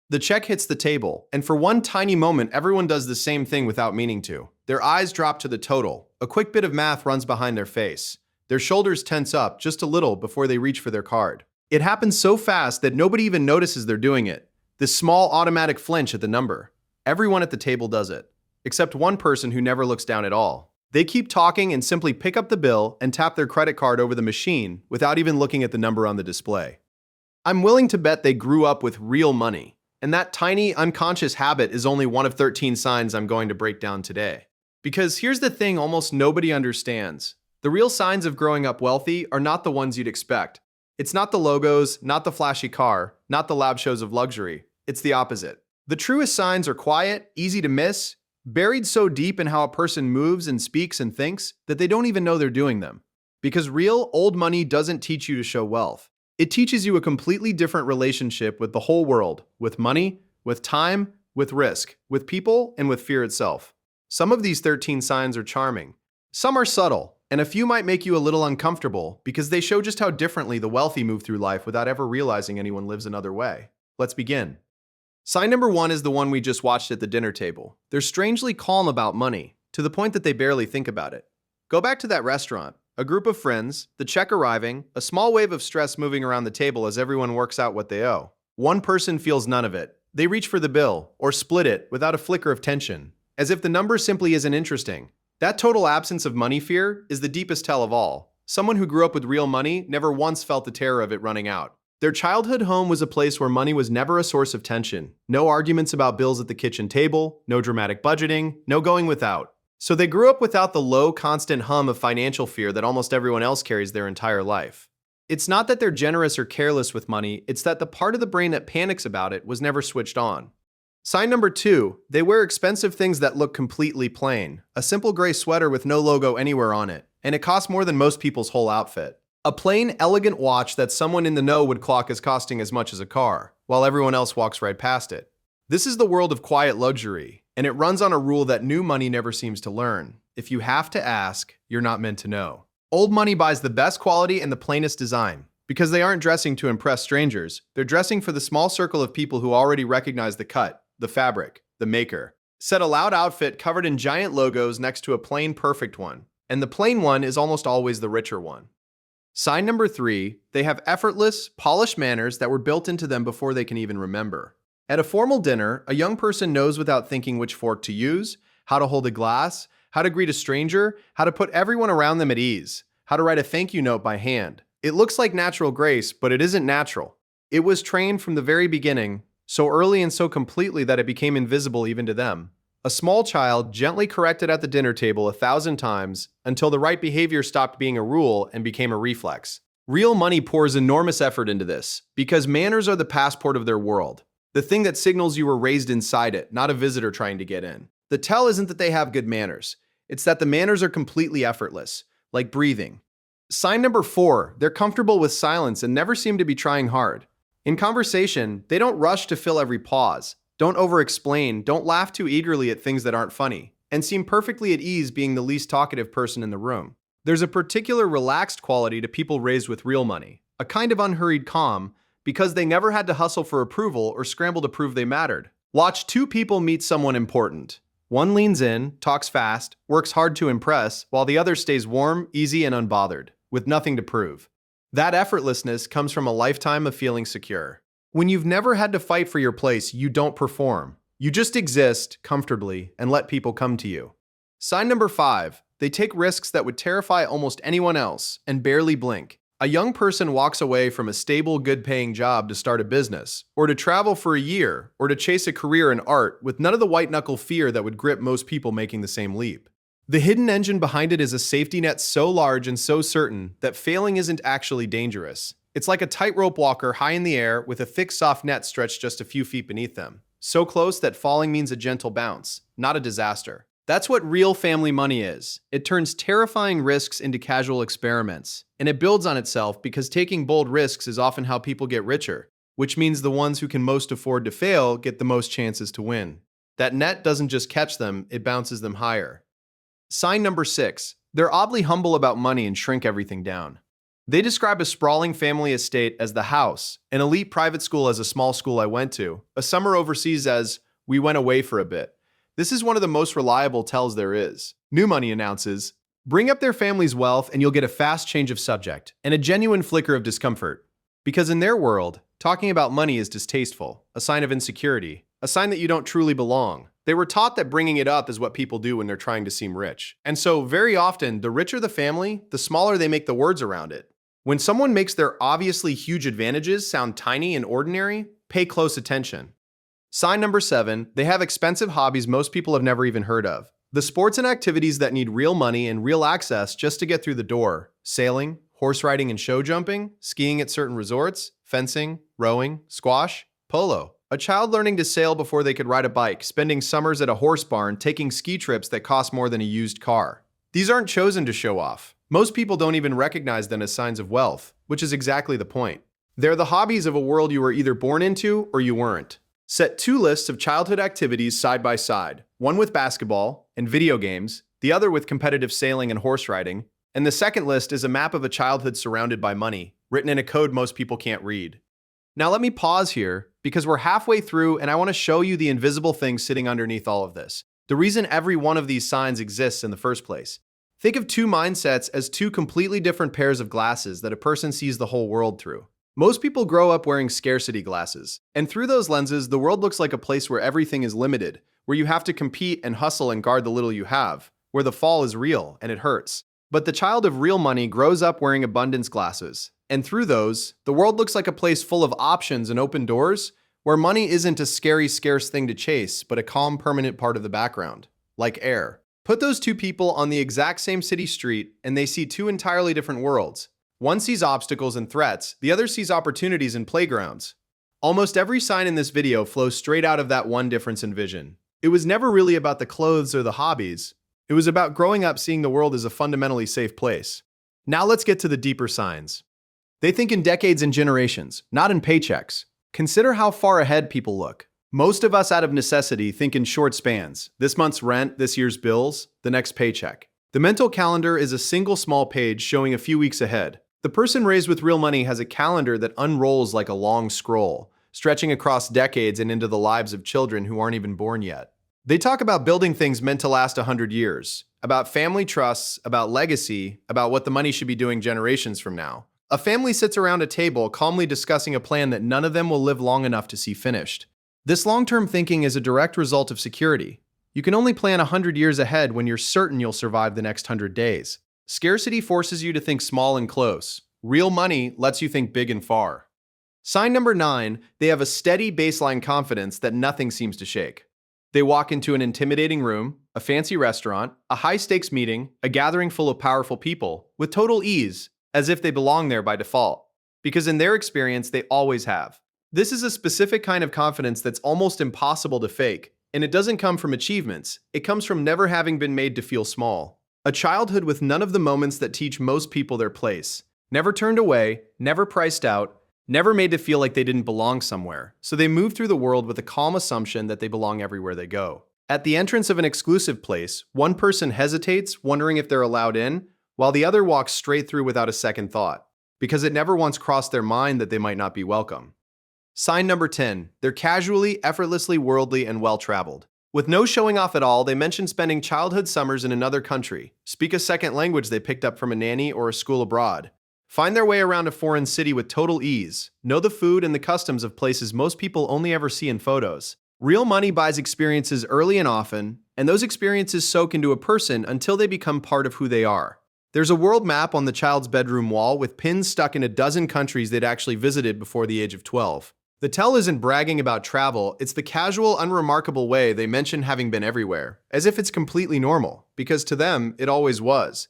The check hits the table, and for one tiny moment, everyone does the same thing without meaning to. Their eyes drop to the total. A quick bit of math runs behind their face. Their shoulders tense up just a little before they reach for their card. It happens so fast that nobody even notices they're doing it. This small automatic flinch at the number. Everyone at the table does it, except one person who never looks down at all. They keep talking and simply pick up the bill and tap their credit card over the machine without even looking at the number on the display. I'm willing to bet they grew up with real money, and that tiny unconscious habit is only one of 13 signs I'm going to break down today. Because here's the thing almost nobody understands. The real signs of growing up wealthy are not the ones you'd expect. It's not the logos, not the flashy car, not the loud shows of luxury. It's the opposite. The truest signs are quiet, easy to miss, buried so deep in how a person moves and speaks and thinks that they don't even know they're doing them. Because real, old money doesn't teach you to show wealth. It teaches you a completely different relationship with the whole world, with money, with time, with risk, with people, and with fear itself. Some of these 13 signs are charming. Some are subtle, and a few might make you a little uncomfortable because they show just how differently the wealthy move through life without ever realizing anyone lives another way. Let's begin. Sign number 1 is the one we just watched at the dinner table. They're strangely calm about money, to the point that they barely think about it. Go back to that restaurant. A group of friends, the check arriving, a small wave of stress moving around the table as everyone works out what they owe. One person feels none of it. They reach for the bill, or split it, without a flicker of tension, as if the number simply isn't interesting. That total absence of money fear is the deepest tell of all. Someone who grew up with real money never once felt the terror of it running out. Their childhood home was a place where money was never a source of tension. No arguments about bills at the kitchen table, no dramatic budgeting, no going without. So they grew up without the low, constant hum of financial fear that almost everyone else carries their entire life. It's not that they're generous or careless with money, it's that the part of the brain that panics about it was never switched on. Sign number 2, they wear expensive things that look completely plain. A simple gray sweater with no logo anywhere on it, and it costs more than most people's whole outfit. A plain, elegant watch that someone in the know would clock as costing as much as a car, while everyone else walks right past it. This is the world of quiet luxury, and it runs on a rule that new money never seems to learn. If you have to ask, you're not meant to know. Old money buys the best quality and the plainest design, because they aren't dressing to impress strangers. They're dressing for the small circle of people who already recognize the cut, the fabric, the maker. Set a loud outfit covered in giant logos next to a plain perfect one, and the plain one is almost always the richer one. Sign number 3, they have effortless, polished manners that were built into them before they can even remember. At a formal dinner, a young person knows without thinking which fork to use, how to hold a glass, how to greet a stranger, how to put everyone around them at ease, how to write a thank you note by hand. It looks like natural grace, but it isn't natural. It was trained from the very beginning, so early and so completely that it became invisible even to them. A small child gently corrected at the dinner table 1,000 times until the right behavior stopped being a rule and became a reflex. Real money pours enormous effort into this, because manners are the passport of their world. The thing that signals you were raised inside it, not a visitor trying to get in. The tell isn't that they have good manners. It's that the manners are completely effortless, like breathing. Sign number 4, they're comfortable with silence and never seem to be trying hard. In conversation, they don't rush to fill every pause, don't over-explain, don't laugh too eagerly at things that aren't funny, and seem perfectly at ease being the least talkative person in the room. There's a particular relaxed quality to people raised with real money, a kind of unhurried calm, because they never had to hustle for approval or scramble to prove they mattered. Watch 2 people meet someone important. One leans in, talks fast, works hard to impress, while the other stays warm, easy, and unbothered, with nothing to prove. That effortlessness comes from a lifetime of feeling secure. When you've never had to fight for your place, you don't perform. You just exist comfortably and let people come to you. Sign number 5, they take risks that would terrify almost anyone else and barely blink. A young person walks away from a stable, good-paying job to start a business, or to travel for a year, or to chase a career in art with none of the white-knuckle fear that would grip most people making the same leap. The hidden engine behind it is a safety net so large and so certain that failing isn't actually dangerous. It's like a tightrope walker high in the air with a thick, soft net stretched just a few feet beneath them. So close that falling means a gentle bounce, not a disaster. That's what real family money is. It turns terrifying risks into casual experiments, and it builds on itself because taking bold risks is often how people get richer, which means the ones who can most afford to fail get the most chances to win. That net doesn't just catch them, it bounces them higher. Sign number 6, they're oddly humble about money and shrink everything down. They describe a sprawling family estate as the house, an elite private school as a small school I went to, a summer overseas as we went away for a bit. This is one of the most reliable tells there is. New Money announces, bring up their family's wealth and you'll get a fast change of subject and a genuine flicker of discomfort. Because in their world, talking about money is distasteful, a sign of insecurity, a sign that you don't truly belong. They were taught that bringing it up is what people do when they're trying to seem rich. And so, very often, the richer the family, the smaller they make the words around it. When someone makes their obviously huge advantages sound tiny and ordinary, pay close attention. Sign number 7, they have expensive hobbies most people have never even heard of. The sports and activities that need real money and real access just to get through the door. Sailing, horse riding and show jumping, skiing at certain resorts, fencing, rowing, squash, polo. A child learning to sail before they could ride a bike, spending summers at a horse barn, taking ski trips that cost more than a used car. These aren't chosen to show off. Most people don't even recognize them as signs of wealth, which is exactly the point. They're the hobbies of a world you were either born into or you weren't. Set 2 lists of childhood activities side by side, one with basketball and video games, the other with competitive sailing and horse riding, and the second list is a map of a childhood surrounded by money, written in a code most people can't read. Now let me pause here, because we're halfway through and I want to show you the invisible thing sitting underneath all of this. The reason every one of these signs exists in the first place. Think of 2 mindsets as 2 completely different pairs of glasses that a person sees the whole world through. Most people grow up wearing scarcity glasses, and through those lenses, the world looks like a place where everything is limited, where you have to compete and hustle and guard the little you have, where the fall is real and it hurts. But the child of real money grows up wearing abundance glasses, and through those, the world looks like a place full of options and open doors, where money isn't a scary, scarce thing to chase, but a calm, permanent part of the background, like air. Put those 2 people on the exact same city street, and they see 2 entirely different worlds. One sees obstacles and threats, the other sees opportunities and playgrounds. Almost every sign in this video flows straight out of that one difference in vision. It was never really about the clothes or the hobbies. It was about growing up seeing the world as a fundamentally safe place. Now let's get to the deeper signs. They think in decades and generations, not in paychecks. Consider how far ahead people look. Most of us out of necessity think in short spans. This month's rent, this year's bills, the next paycheck. The mental calendar is a single small page showing a few weeks ahead. The person raised with real money has a calendar that unrolls like a long scroll, stretching across decades and into the lives of children who aren't even born yet. They talk about building things meant to last 100 years, about family trusts, about legacy, about what the money should be doing generations from now. A family sits around a table calmly discussing a plan that none of them will live long enough to see finished. This long-term thinking is a direct result of security. You can only plan 100 years ahead when you're certain you'll survive the next 100 days. Scarcity forces you to think small and close. Real money lets you think big and far. Sign number 9, they have a steady baseline confidence that nothing seems to shake. They walk into an intimidating room, a fancy restaurant, a high-stakes meeting, a gathering full of powerful people, with total ease, as if they belong there by default. Because in their experience, they always have. This is a specific kind of confidence that's almost impossible to fake, and it doesn't come from achievements. It comes from never having been made to feel small. A childhood with none of the moments that teach most people their place. Never turned away, never priced out, never made to feel like they didn't belong somewhere. So they move through the world with a calm assumption that they belong everywhere they go. At the entrance of an exclusive place, one person hesitates, wondering if they're allowed in, while the other walks straight through without a second thought, because it never once crossed their mind that they might not be welcome. Sign number 10, they're casually, effortlessly worldly and well-traveled. With no showing off at all, they mention spending childhood summers in another country, speak a second language they picked up from a nanny or a school abroad, find their way around a foreign city with total ease, know the food and the customs of places most people only ever see in photos. Real money buys experiences early and often, and those experiences soak into a person until they become part of who they are. There's a world map on the child's bedroom wall with pins stuck in a dozen countries they'd actually visited before the age of 12. The tell isn't bragging about travel, it's the casual, unremarkable way they mention having been everywhere, as if it's completely normal, because to them, it always was.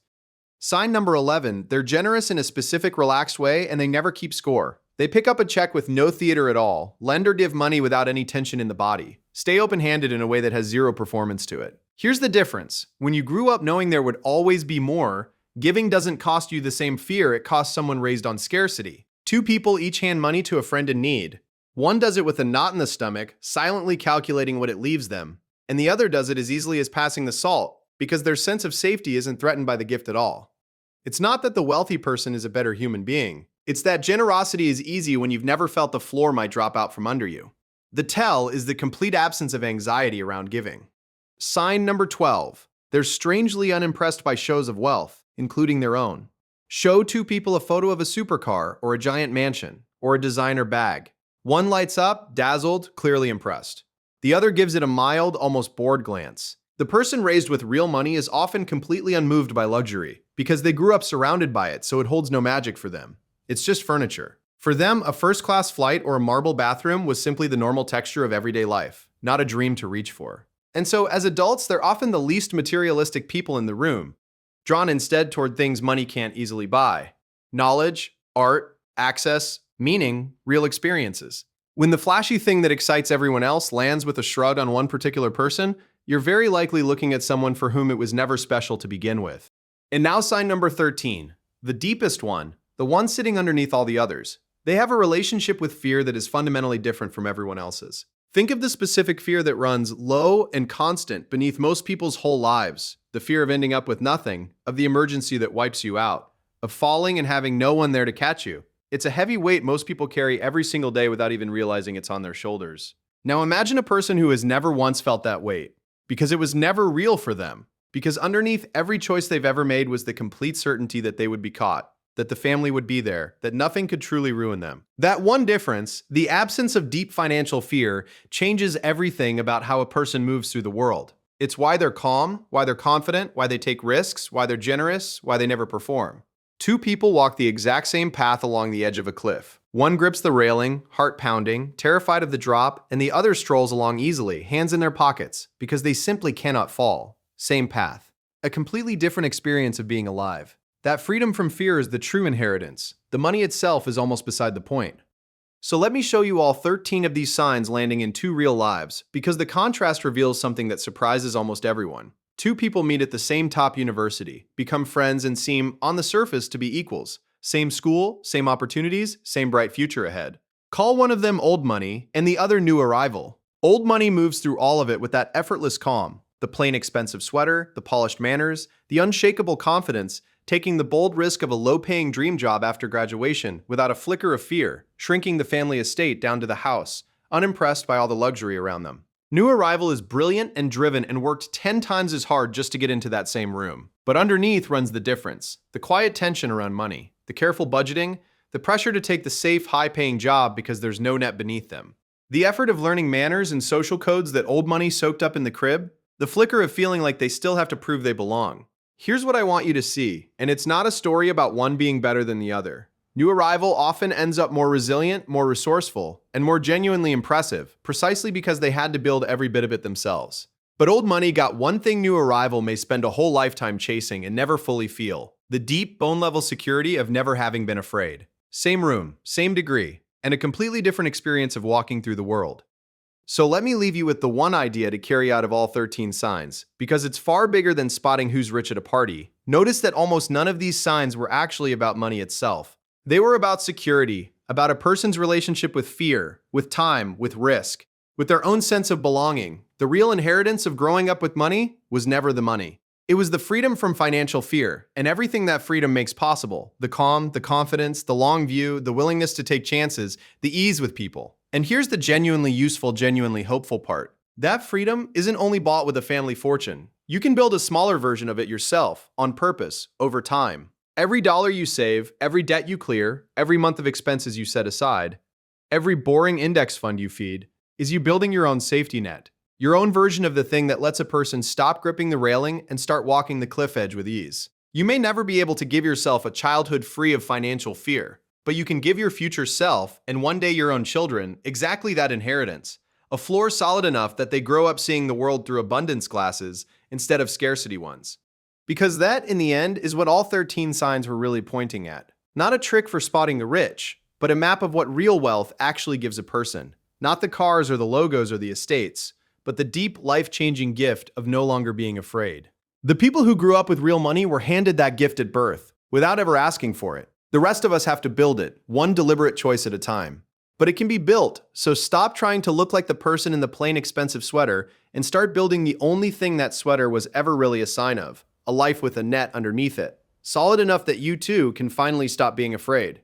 Sign number 11, they're generous in a specific, relaxed way, and they never keep score. They pick up a check with no theater at all, lend or give money without any tension in the body, stay open-handed in a way that has zero performance to it. Here's the difference. When you grew up knowing there would always be more, giving doesn't cost you the same fear it costs someone raised on scarcity. 2 people each hand money to a friend in need. One does it with a knot in the stomach, silently calculating what it leaves them, and the other does it as easily as passing the salt, because their sense of safety isn't threatened by the gift at all. It's not that the wealthy person is a better human being. It's that generosity is easy when you've never felt the floor might drop out from under you. The tell is the complete absence of anxiety around giving. Sign number 12. They're strangely unimpressed by shows of wealth, including their own. Show two people a photo of a supercar or a giant mansion or a designer bag. One lights up, dazzled, clearly impressed. The other gives it a mild, almost bored glance. The person raised with real money is often completely unmoved by luxury because they grew up surrounded by it, so it holds no magic for them. It's just furniture. For them, a first-class flight or a marble bathroom was simply the normal texture of everyday life, not a dream to reach for. And so, as adults, they're often the least materialistic people in the room, drawn instead toward things money can't easily buy: knowledge, art, access, meaning, real experiences. When the flashy thing that excites everyone else lands with a shrug on one particular person, you're very likely looking at someone for whom it was never special to begin with. And now sign number 13, the deepest one, the one sitting underneath all the others. They have a relationship with fear that is fundamentally different from everyone else's. Think of the specific fear that runs low and constant beneath most people's whole lives: the fear of ending up with nothing, of the emergency that wipes you out, of falling and having no one there to catch you. It's a heavy weight most people carry every single day without even realizing it's on their shoulders. Now imagine a person who has never once felt that weight, because it was never real for them, because underneath every choice they've ever made was the complete certainty that they would be caught, that the family would be there, that nothing could truly ruin them. That one difference, the absence of deep financial fear, changes everything about how a person moves through the world. It's why they're calm, why they're confident, why they take risks, why they're generous, why they never perform. Two people walk the exact same path along the edge of a cliff. One grips the railing, heart pounding, terrified of the drop, and the other strolls along easily, hands in their pockets, because they simply cannot fall. Same path. A completely different experience of being alive. That freedom from fear is the true inheritance. The money itself is almost beside the point. So let me show you all 13 of these signs landing in two real lives, because the contrast reveals something that surprises almost everyone. Two people meet at the same top university, become friends, and seem, on the surface, to be equals. Same school, same opportunities, same bright future ahead. Call one of them old money and the other new arrival. Old money moves through all of it with that effortless calm, the plain expensive sweater, the polished manners, the unshakable confidence, taking the bold risk of a low-paying dream job after graduation without a flicker of fear, shrinking the family estate down to the house, unimpressed by all the luxury around them. New arrival is brilliant and driven and worked 10 times as hard just to get into that same room. But underneath runs the difference: the quiet tension around money, the careful budgeting, the pressure to take the safe, high-paying job because there's no net beneath them. The effort of learning manners and social codes that old money soaked up in the crib, the flicker of feeling like they still have to prove they belong. Here's what I want you to see, and it's not a story about one being better than the other. New arrival often ends up more resilient, more resourceful, and more genuinely impressive, precisely because they had to build every bit of it themselves. But old money got one thing new arrival may spend a whole lifetime chasing and never fully feel: the deep, bone-level security of never having been afraid. Same room, same degree, and a completely different experience of walking through the world. So let me leave you with the one idea to carry out of all 13 signs, because it's far bigger than spotting who's rich at a party. Notice that almost none of these signs were actually about money itself. They were about security, about a person's relationship with fear, with time, with risk, with their own sense of belonging. The real inheritance of growing up with money was never the money. It was the freedom from financial fear, and everything that freedom makes possible: the calm, the confidence, the long view, the willingness to take chances, the ease with people. And here's the genuinely useful, genuinely hopeful part. That freedom isn't only bought with a family fortune. You can build a smaller version of it yourself, on purpose, over time. Every dollar you save, every debt you clear, every month of expenses you set aside, every boring index fund you feed, is you building your own safety net. Your own version of the thing that lets a person stop gripping the railing and start walking the cliff edge with ease. You may never be able to give yourself a childhood free of financial fear, but you can give your future self, and one day your own children, exactly that inheritance: a floor solid enough that they grow up seeing the world through abundance glasses instead of scarcity ones. Because that, in the end, is what all 13 signs were really pointing at. Not a trick for spotting the rich, but a map of what real wealth actually gives a person. Not the cars or the logos or the estates, but the deep, life-changing gift of no longer being afraid. The people who grew up with real money were handed that gift at birth, without ever asking for it. The rest of us have to build it, one deliberate choice at a time. But it can be built, so stop trying to look like the person in the plain expensive sweater and start building the only thing that sweater was ever really a sign of: a life with a net underneath it. solid enough that you too can finally stop being afraid.